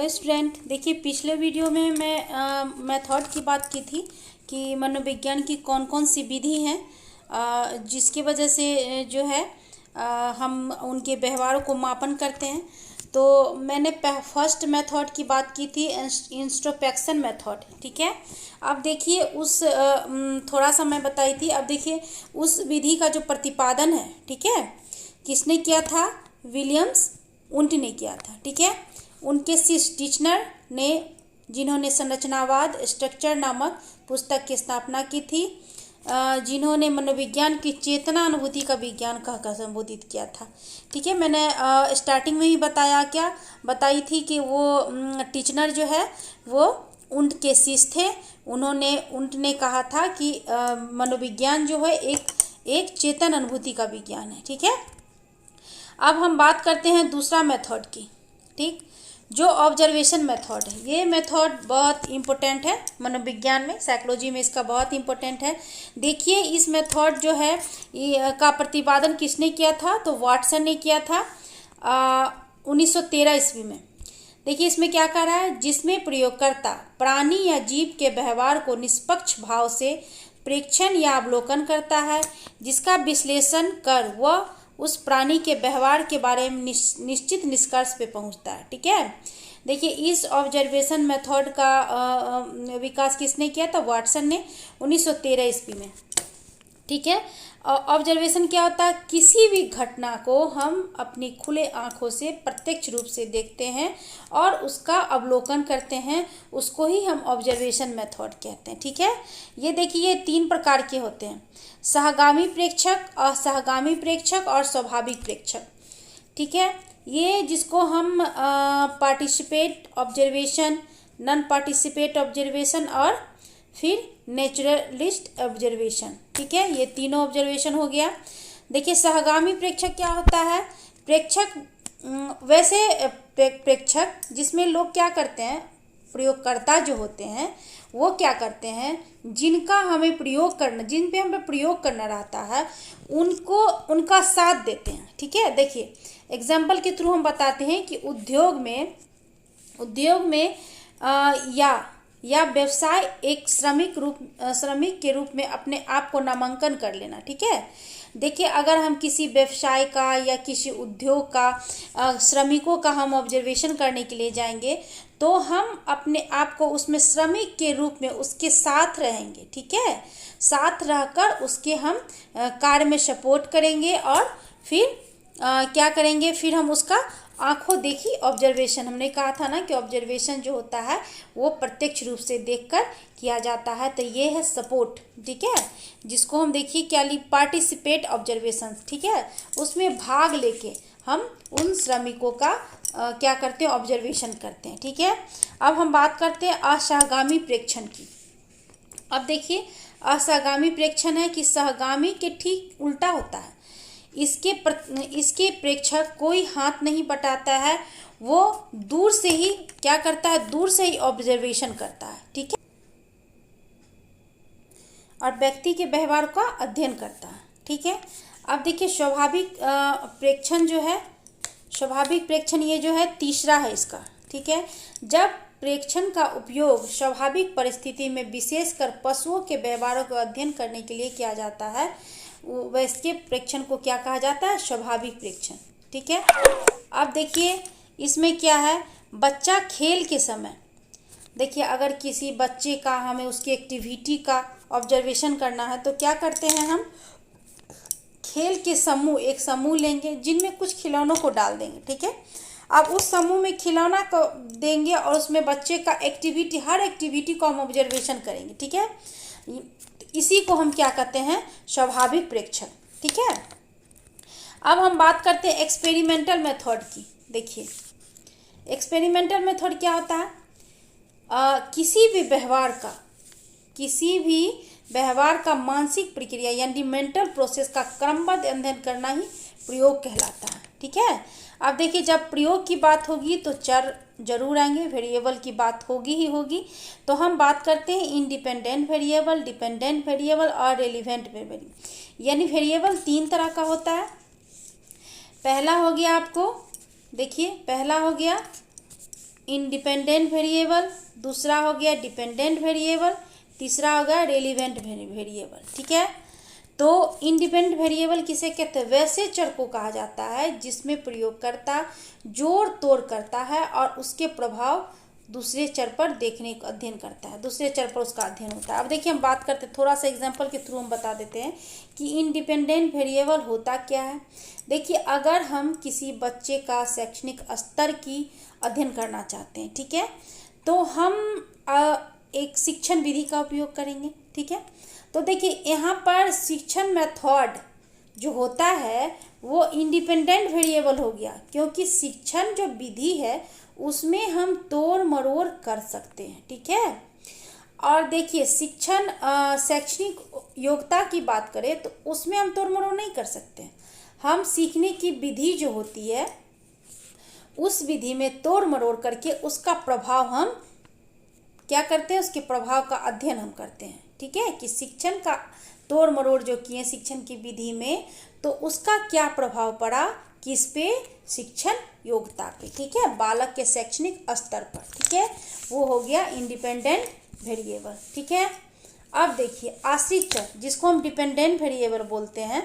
Hello student, देखिए पिछले video में मैं मेथड की बात की थी कि मनोविज्ञान की कौन कौन सी विधि हैं जिसकी वजह से जो है हम उनके व्यवहारों को मापन करते हैं। तो मैंने फर्स्ट मेथड की बात की थी, इंट्रोस्पेक्शन मेथड। ठीक है, अब देखिए थोड़ा सा मैं बताई थी। अब देखिए उस विधि का जो प्रतिपादन है, ठीक है, किसने किया था? विलियम्स उंट ने किया था। ठीक है, उनके शिष्य टिचनर ने, जिन्होंने संरचनावाद स्ट्रक्चर नामक पुस्तक की स्थापना की थी, जिन्होंने मनोविज्ञान की चेतना अनुभूति का विज्ञान कहकर संबोधित किया था। ठीक है, मैंने स्टार्टिंग में ही बताई थी कि वो टिचनर जो है वो उंट के शिष्य थे। उंट ने कहा था कि मनोविज्ञान जो है एक चेतन अनुभूति का विज्ञान है। ठीक है, अब हम बात करते हैं दूसरा मेथड की। ठीक, जो ऑब्जर्वेशन मेथड है, ये मेथड बहुत इम्पोर्टेंट है मनोविज्ञान में, साइकोलॉजी में इसका बहुत इम्पोर्टेंट है। देखिए इस मेथड जो है का प्रतिपादन किसने किया था? तो वाटसन ने किया था 1913 ईस्वी में। देखिए इसमें क्या कह रहा है, जिसमें प्रयोगकर्ता प्राणी या जीव के व्यवहार को निष्पक्ष भाव से प्रेक्षण या अवलोकन करता है, जिसका विश्लेषण कर वह उस प्राणी के व्यवहार के बारे में निश्चित निष्कर्ष पे पहुंचता है। ठीक है, देखिए इस ऑब्जर्वेशन मेथड का विकास किसने किया था? वाटसन ने 1913 ईस्वी में। ठीक है, ऑब्जर्वेशन क्या होता है? किसी भी घटना को हम अपनी खुले आंखों से प्रत्यक्ष रूप से देखते हैं और उसका अवलोकन करते हैं, उसको ही हम ऑब्जर्वेशन मेथड कहते हैं। ठीक है, ये देखिए 3 प्रकार के होते हैं: सहगामी प्रेक्षक, असहगामी प्रेक्षक और स्वाभाविक प्रेक्षक। ठीक है, ये जिसको हम participate observation, non participate observation और फिर नेचुरलिस्ट ऑब्जर्वेशन। ठीक है, ये तीनों ऑब्जर्वेशन हो गया। देखिए सहगामी प्रेक्षक क्या होता है? प्रेक्षक जिसमें लोग क्या करते हैं, प्रयोगकर्ता जो होते हैं वो क्या करते हैं, जिन पे हमें प्रयोग करना रहता है उनका साथ देते हैं। ठीक है, देखिए एग्जाम्पल के थ्रू हम बताते हैं कि उद्योग में या व्यवसाय एक श्रमिक के रूप में अपने आप को नामांकन कर लेना। ठीक है, देखिए अगर हम किसी व्यवसाय का या किसी उद्योग का श्रमिकों का हम ऑब्जर्वेशन करने के लिए जाएंगे तो हम अपने आप को उसमें श्रमिक के रूप में उसके साथ रहेंगे। ठीक है, साथ रहकर उसके हम कार्य में सपोर्ट करेंगे और फिर क्या करेंगे, फिर हम उसका आंखों देखी ऑब्जर्वेशन, हमने कहा था ना कि ऑब्जर्वेशन जो होता है वो प्रत्यक्ष रूप से देखकर किया जाता है, तो ये है सपोर्ट। ठीक है, जिसको हम देखिए क्या पार्टिसिपेट ऑब्जर्वेशन। ठीक है, उसमें भाग लेके हम उन श्रमिकों का क्या करते हैं, ऑब्जर्वेशन करते हैं। ठीक है, अब हम बात करते हैं असहगामी प्रेक्षण की। अब देखिए असहगामी प्रेक्षण है कि सहगामी के ठीक उल्टा होता है। इसके प्रेक्षक कोई हाथ नहीं बटाता है, वो दूर से ही क्या करता है, दूर से ही ऑब्जर्वेशन करता है। ठीक है, और व्यक्ति के व्यवहार का अध्ययन करता है। ठीक है, अब देखिए स्वाभाविक प्रेक्षण ये जो है तीसरा है इसका। ठीक है, जब प्रेक्षण का उपयोग स्वाभाविक परिस्थिति में विशेषकर पशुओं के व्यवहारों का अध्ययन करने के लिए किया जाता है, वैसे प्रेक्षण को क्या कहा जाता है? स्वाभाविक प्रेक्षण। ठीक है, अब देखिए इसमें क्या है, बच्चा खेल के समय, देखिए अगर किसी बच्चे का हमें उसकी एक्टिविटी का ऑब्जर्वेशन करना है तो क्या करते हैं, हम खेल के एक समूह लेंगे जिनमें कुछ खिलौनों को डाल देंगे। ठीक है, अब उस समूह में खिलौना को देंगे और उसमें बच्चे का हर एक्टिविटी को हम ऑब्जर्वेशन करेंगे। ठीक है, इसी को हम क्या कहते हैं? स्वाभाविक प्रेक्षण। ठीक है, अब हम बात करते हैं एक्सपेरिमेंटल मेथड की। देखिए एक्सपेरिमेंटल मेथड क्या होता है? किसी भी व्यवहार का मानसिक प्रक्रिया यानी मेंटल प्रोसेस का क्रमबद्ध अध्ययन करना ही प्रयोग कहलाता है। ठीक है, अब देखिए जब प्रयोग की बात होगी तो चर जरूर आएंगे, वेरिएबल की बात होगी ही होगी। तो हम बात करते हैं इंडिपेंडेंट वेरिएबल, डिपेंडेंट वेरिएबल और रेलिवेंट वेरिएबल। यानी वेरिएबल 3 तरह का होता है। पहला हो गया इंडिपेंडेंट वेरिएबल, दूसरा हो गया डिपेंडेंट वेरिएबल, तीसरा हो गया रेलिवेंट वेरिएबल। ठीक है, तो इंडिपेंडेंट वेरिएबल किसे कहते हैं? वैसे चर को कहा जाता है जिसमें प्रयोगकर्ता जोड़ तोड़ करता है और उसके प्रभाव दूसरे चर पर देखने का अध्ययन करता है, दूसरे चर पर उसका अध्ययन होता है। अब देखिए हम बात करते हैं, थोड़ा सा एग्जांपल के थ्रू हम बता देते हैं कि इंडिपेंडेंट वेरिएबल होता क्या है। देखिए, अगर हम किसी बच्चे का शैक्षणिक स्तर की अध्ययन करना चाहते हैं, ठीक है, तो हम एक शिक्षण विधि का उपयोग करेंगे। ठीक है, तो देखिए यहाँ पर शिक्षण मेथड जो होता है वो इंडिपेंडेंट वेरिएबल हो गया, क्योंकि शिक्षण जो विधि है उसमें हम तोड़ मरोड़ कर सकते हैं। ठीक है, और देखिए शिक्षण शैक्षणिक योग्यता की बात करें तो उसमें हम तोड़ मरोड़ नहीं कर सकते। हम सीखने की विधि जो होती है उस विधि में तोड़ मरोड़ करके उसका प्रभाव हम क्या करते हैं, उसके प्रभाव का अध्ययन हम करते हैं। ठीक है, कि शिक्षण का तोड़ मरोड़ जो किए शिक्षण की विधि में, तो उसका क्या प्रभाव पड़ा, किस पे, शिक्षण योग्यता पे। ठीक है, बालक के शैक्षणिक स्तर पर। ठीक है, वो हो गया इंडिपेंडेंट वेरिएबल। ठीक है, अब देखिए आश्रित चर जिसको हम डिपेंडेंट वेरिएबल बोलते हैं,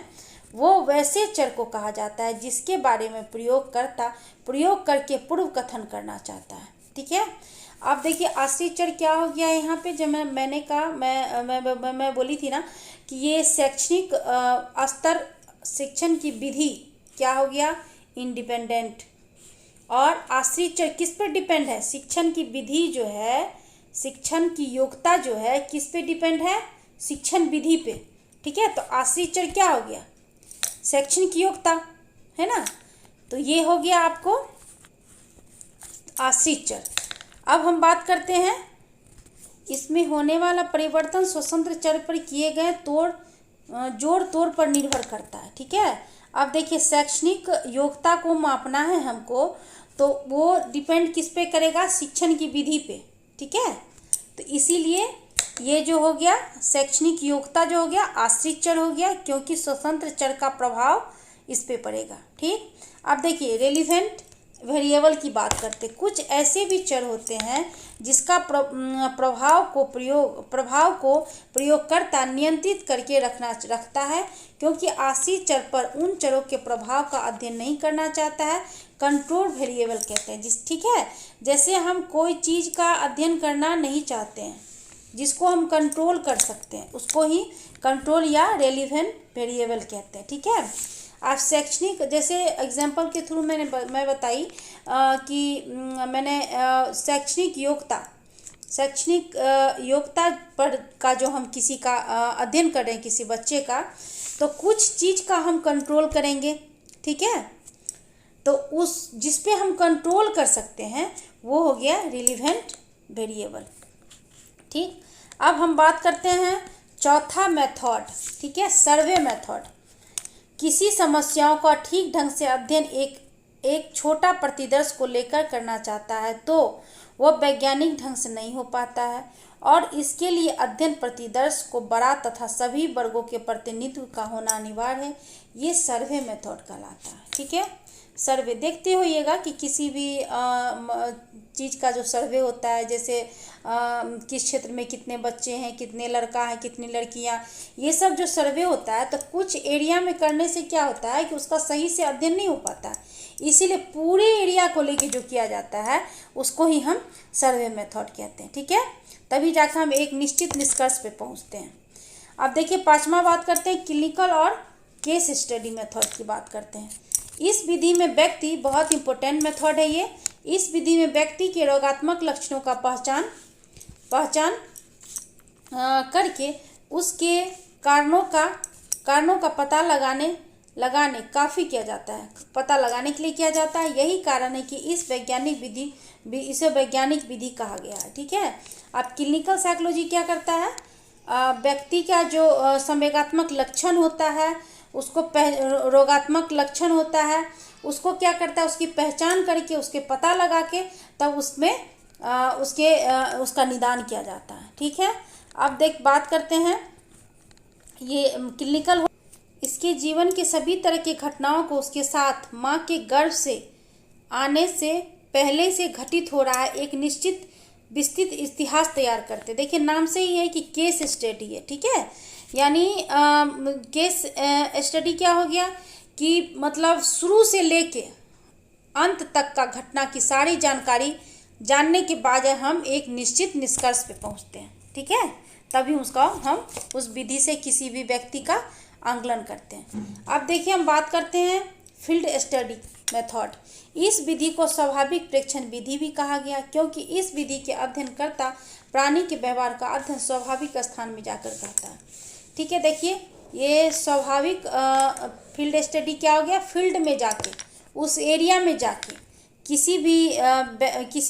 वो वैसे चर को कहा जाता है जिसके बारे में प्रयोगकर्ता प्रयोग करके पूर्व कथन करना चाहता है। ठीक है, अब देखिए आश्रित चर क्या हो गया यहाँ पे, जब मैंने कहा मैं बोली थी ना कि ये शैक्षणिक स्तर शिक्षण की विधि क्या हो गया, इंडिपेंडेंट, और आश्रित चर किस पर डिपेंड है, शिक्षण की विधि जो है, शिक्षण की योग्यता जो है किस पे डिपेंड है, शिक्षण विधि पे। ठीक है, तो आश्रित चर क्या हो गया, शैक्षणिक योग्यता, है ना, तो ये हो गया आपको आश्रित चर। अब हम बात करते हैं इसमें होने वाला परिवर्तन स्वतंत्र चर पर किए गए जोड़ तोड़ पर निर्भर करता है। ठीक है, अब देखिए शैक्षणिक योग्यता को मापना है हमको, तो वो डिपेंड किस पे करेगा, शिक्षण की विधि पे। ठीक है, तो इसीलिए ये जो हो गया शैक्षणिक योग्यता जो हो गया आश्रित चर हो गया, क्योंकि स्वतंत्र चर का प्रभाव इस पे पड़ेगा। ठीक, अब देखिए रेलिवेंट वेरिएबल की बात करते, कुछ ऐसे भी चर होते हैं जिसका प्रभाव को प्रयोगकर्ता नियंत्रित करके रखता है, क्योंकि आश्रित चर पर उन चरों के प्रभाव का अध्ययन नहीं करना चाहता है, कंट्रोल वेरिएबल कहते हैं। ठीक है, जैसे हम कोई चीज़ का अध्ययन करना नहीं चाहते हैं, जिसको हम कंट्रोल कर सकते हैं उसको ही कंट्रोल या रेलिवेंट वेरिएबल कहते हैं। ठीक है, आप शैक्षणिक जैसे एग्जाम्पल के थ्रू मैं बताई कि मैंने शैक्षणिक योग्यता पर का जो हम किसी का अध्ययन कर रहे हैं किसी बच्चे का, तो कुछ चीज़ का हम कंट्रोल करेंगे। ठीक है, तो उस जिस पे हम कंट्रोल कर सकते हैं वो हो गया रिलेवेंट वेरिएबल। ठीक, अब हम बात करते हैं चौथा मेथड। ठीक है, सर्वे मेथड। किसी समस्याओं का ठीक ढंग से अध्ययन एक छोटा प्रतिदर्श को लेकर करना चाहता है तो वह वैज्ञानिक ढंग से नहीं हो पाता है, और इसके लिए अध्ययन प्रतिदर्श को बड़ा तथा सभी वर्गों के प्रतिनिधित्व का होना अनिवार्य है। ये सर्वे मेथड कहलाता है। ठीक है, सर्वे देखते होइएगा कि किसी भी चीज़ का जो सर्वे होता है, जैसे किस क्षेत्र में कितने बच्चे हैं, कितने लड़का हैं, कितनी लड़कियां, ये सब जो सर्वे होता है तो कुछ एरिया में करने से क्या होता है कि उसका सही से अध्ययन नहीं हो पाता, इसीलिए पूरे एरिया को लेके जो किया जाता है उसको ही हम सर्वे मेथड कहते हैं। ठीक है, तभी जाकर हम एक निश्चित निष्कर्ष पे पहुंचते हैं। अब देखिए पांचवा बात करते हैं क्लिनिकल और केस स्टडी मेथड की बात करते हैं। इस विधि में व्यक्ति, बहुत इंपॉर्टेंट मेथड है ये, इस विधि में व्यक्ति के रोगात्मक लक्षणों का पहचान करके उसके कारणों का पता लगाने काफ़ी किया जाता है, पता लगाने के लिए किया जाता है। यही कारण है कि इसे वैज्ञानिक विधि कहा गया है। ठीक है, अब क्लिनिकल साइकोलॉजी क्या करता है, व्यक्ति का जो संवेगात्मक लक्षण होता है उसको रोगात्मक लक्षण होता है उसको क्या करता है, उसकी पहचान करके उसके पता लगा के तब उसमें उसका निदान किया जाता है। ठीक है, अब बात करते हैं ये क्लिनिकल, इसके जीवन के सभी तरह की घटनाओं को उसके साथ माँ के गर्भ से आने से पहले से घटित हो रहा है एक निश्चित विस्तृत इतिहास तैयार करते। देखिए नाम से ही है कि केस स्टडी है, ठीक है। यानी केस स्टडी क्या हो गया कि मतलब शुरू से लेके अंत तक का घटना की सारी जानकारी जानने के बाद हम एक निश्चित निष्कर्ष पे पहुंचते हैं, ठीक है। तभी उसका हम उस विधि से किसी भी व्यक्ति का आंकलन करते हैं। अब देखिए हम बात करते हैं फील्ड स्टडी मेथड। इस विधि को स्वाभाविक प्रेक्षण विधि भी कहा गया, क्योंकि इस विधि के अध्ययनकर्ता प्राणी के व्यवहार का अध्ययन स्वाभाविक स्थान में जाकर करता है, ठीक है। देखिए ये स्वाभाविक फील्ड स्टडी क्या हो गया, फील्ड में जाके, उस एरिया में जाके किसी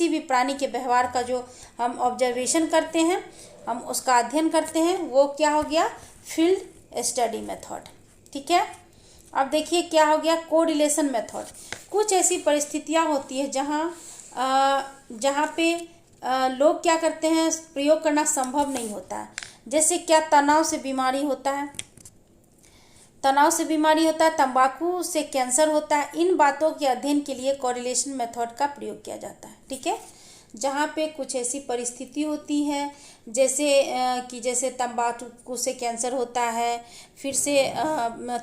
भी प्राणी के व्यवहार का जो हम ऑब्जर्वेशन करते हैं, हम उसका अध्ययन करते हैं, वो क्या हो गया, फील्ड स्टडी मेथड, ठीक है। अब देखिए क्या हो गया, कोरिलेशन मेथड। कुछ ऐसी परिस्थितियां होती है जहाँ पे लोग क्या करते हैं, प्रयोग करना संभव नहीं होता है। जैसे क्या, तनाव से बीमारी होता है, तंबाकू से कैंसर होता है। इन बातों के अध्ययन के लिए कोरिलेशन मेथड का प्रयोग किया जाता है, ठीक है। जहाँ पे कुछ ऐसी परिस्थिति होती है जैसे तंबाकू से कैंसर होता है, फिर से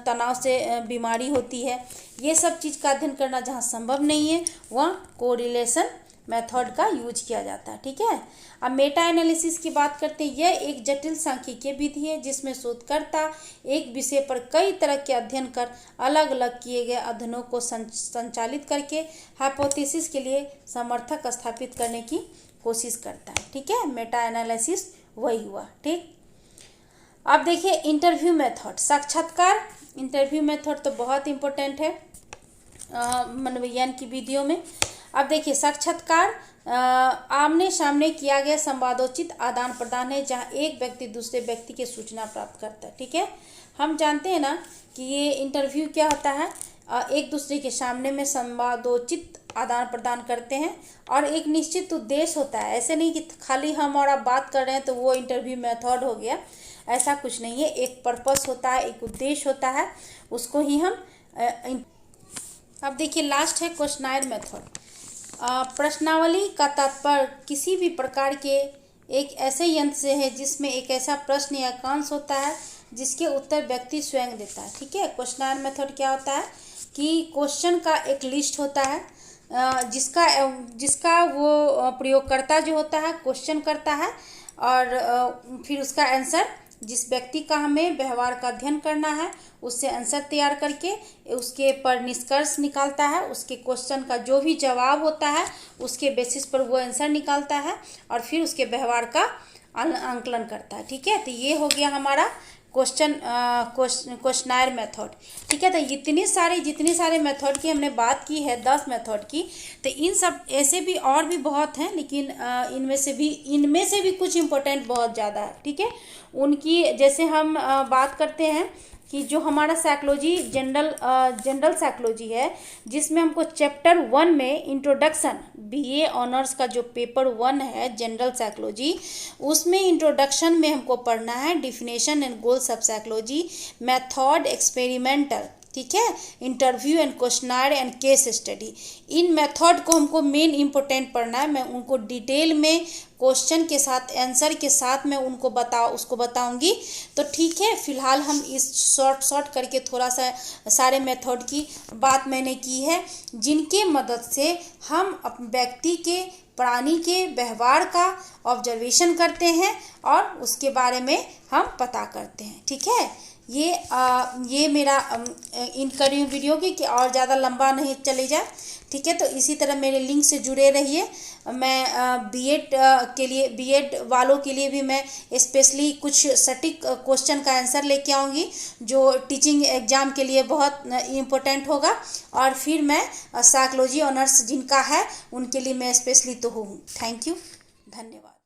तनाव से बीमारी होती है, ये सब चीज़ का अध्ययन करना जहाँ संभव नहीं है वहाँ कोरिलेशन मेथड का यूज किया जाता है, ठीक है। अब मेटा एनालिसिस की बात करते हैं। यह एक जटिल सांख्यिकीय विधि है जिसमें शोधकर्ता एक विषय पर कई तरह के अध्ययन कर अलग अलग किए गए अध्ययनों को संचालित करके हाइपोथेसिस के लिए समर्थक स्थापित करने की कोशिश करता है, ठीक है। मेटा एनालिसिस वही हुआ, ठीक। अब देखिए इंटरव्यू मेथड, साक्षात्कार। इंटरव्यू मेथड तो बहुत इम्पोर्टेंट है मनोविज्ञान की विधियों में। अब देखिए साक्षात्कार आमने सामने किया गया संवादोचित आदान प्रदान है, जहां एक व्यक्ति दूसरे व्यक्ति की सूचना प्राप्त करता है, ठीक है। हम जानते हैं ना कि ये इंटरव्यू क्या होता है, एक दूसरे के सामने में संवादोचित आदान प्रदान करते हैं और एक निश्चित उद्देश्य होता है। ऐसे नहीं कि खाली हम और आप बात कर रहे हैं तो वो इंटरव्यू मेथड हो गया, ऐसा कुछ नहीं है। एक पर्पस होता है, एक उद्देश्य होता है, उसको ही हम अब देखिए लास्ट है क्वेश्चनायर मेथड। प्रश्नावली का तात्पर्य किसी भी प्रकार के एक ऐसे यंत्र से है जिसमें एक ऐसा प्रश्न या वाक्यांश होता है जिसके उत्तर व्यक्ति स्वयं देता है, ठीक है। क्वेश्चनायर मेथड क्या होता है कि क्वेश्चन का एक लिस्ट होता है जिसका वो प्रयोगकर्ता जो होता है क्वेश्चन करता है और फिर उसका आंसर जिस व्यक्ति का हमें व्यवहार का अध्ययन करना है उससे आंसर तैयार करके उसके पर निष्कर्ष निकालता है। उसके क्वेश्चन का जो भी जवाब होता है उसके बेसिस पर वो आंसर निकालता है और फिर उसके व्यवहार का आंकलन करता है, ठीक है। तो ये हो गया हमारा क्वेश्चनायर मेथड, ठीक है। तो जितने सारे मेथड की हमने बात की है 10 मेथड की, तो इन सब ऐसे भी और भी बहुत हैं, लेकिन इनमें से भी कुछ इम्पोर्टेंट बहुत ज़्यादा है, ठीक है। उनकी जैसे हम बात करते हैं कि जो हमारा साइकोलॉजी जनरल साइकोलॉजी है, जिसमें हमको चैप्टर 1 में इंट्रोडक्शन बीए ऑनर्स का जो पेपर 1 है जनरल साइकोलॉजी, उसमें इंट्रोडक्शन में हमको पढ़ना है definition and goals of psychology, method experimental, ठीक है, interview and questionnaire and case study. In method को हमको मेन इम्पोर्टेंट पढ़ना है। मैं उनको डिटेल में क्वेश्चन के साथ आंसर के साथ मैं उसको बताऊंगी। तो ठीक है, फिलहाल हम इस शॉर्ट करके थोड़ा सा सारे मेथड की बात मैंने की है, जिनके मदद से हम व्यक्ति के प्राणी के व्यवहार का ऑब्जर्वेशन करते हैं और उसके बारे में हम पता करते हैं, ठीक है। ये मेरा इन करी वीडियो की कि और ज़्यादा लंबा नहीं चले जाए, ठीक है। तो इसी तरह मेरे लिंक से जुड़े रहिए। मैं बीएड वालों के लिए भी मैं स्पेशली कुछ सटीक क्वेश्चन का आंसर लेके आऊँगी जो टीचिंग एग्ज़ाम के लिए बहुत इम्पोर्टेंट होगा। और फिर मैं साइकोलॉजी ऑनर्स जिनका है उनके लिए मैं स्पेशली तो हूँ। थैंक यू, धन्यवाद।